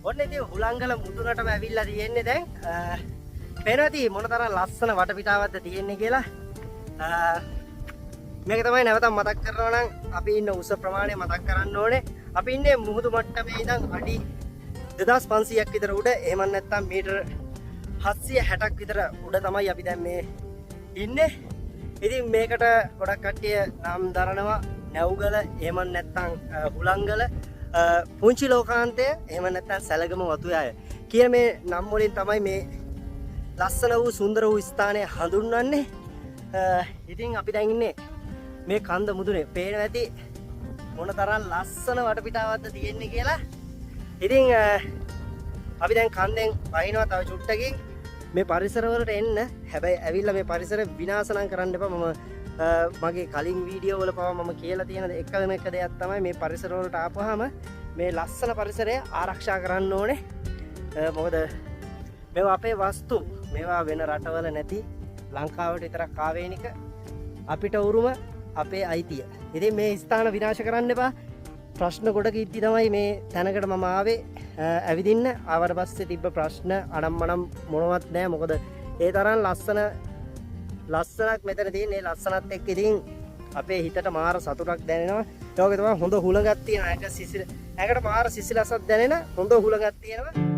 ඔන්න ඉතින් හුලංගල මුදුනටම ඇවිල්ලා තියෙන්නේ දැන්. පේනවාද මොනතරම් ලස්සන වටපිටාවක්ද තියෙන්නේ කියලා. මේක තමයි නැවතත් මතක් කරනවා නම් අපි ඉන්න උස ප්‍රමාණය මතක් කරන්න ඕනේ. අපි ඉන්නේ මුහුදු මට්ටමේ ඉඳන් අඩි 2500ක් විතර උඩ. එහෙම නැත්නම් මීටර 760ක් විතර උඩ තමයි අපි දැන් මේ ඉන්නේ. ඉතින් මේකට ගොඩක් කට්ටිය නම් දරනවා නැවුගල, එහෙම නැත්නම් හුලංගල, පුංචි ලෝකාන්තය, එහෙම නැත්නම් සැලගම වතුයාය කියන මේ නම් වලින් තමයි මේ ලස්සන වූ සුන්දර වූ ස්ථානය හඳුන්වන්නේ. ඉතින් අපි දැන් ඉන්නේ මේ කන්ද මුදුනේ. පේනවා ඇති මොනතරම් ලස්සන වටපිටාවක්ද තියෙන්නේ කියලා. ඉතින් අපි දැන් කන්දෙන් වහිනවා තව චුට්ටකින් මේ පරිසරවලට එන්න. හැබැයි ඇවිල්ලා මේ පරිසර විනාශ නම් කරන්න එපා. මගේ කලින් වීඩියෝ වල පවා මම කියලා තියෙන එකම එක දෙයක් තමයි මේ පරිසර වලට ආපුවාම මේ ලස්සන පරිසරය ආරක්ෂා කරන්න ඕනේ. මොකද මේවා අපේ වස්තු. මේවා වෙන රටවල නැති ලංකාවට විතරක් ආවේනික අපිට උරුම අපේ අයිතිය. ඉතින් මේ ස්ථාන විනාශ කරන්න එපා. ප්‍රශ්න ගොඩක ඉද්දි තමයි මේ තැනකට මම ආවේ ඇවිදින්න. ආවට පස්සේ තිබ්බ ප්‍රශ්න අනම්මනම් මොනවත් නැහැ. මොකද ඒ තරම් ලස්සනක් මෙතන තියෙන. ඒ ලස්සනත් එක්ක ඉතින් අපේ හිතට මාර සතුටක් දැනෙනවා. ඒ වගේ තමයි හොඳ හුලඟක් තියෙන. ඇඟට මාර සිසිලසක් දැනෙන හොඳ හුලඟක් තියෙනවා.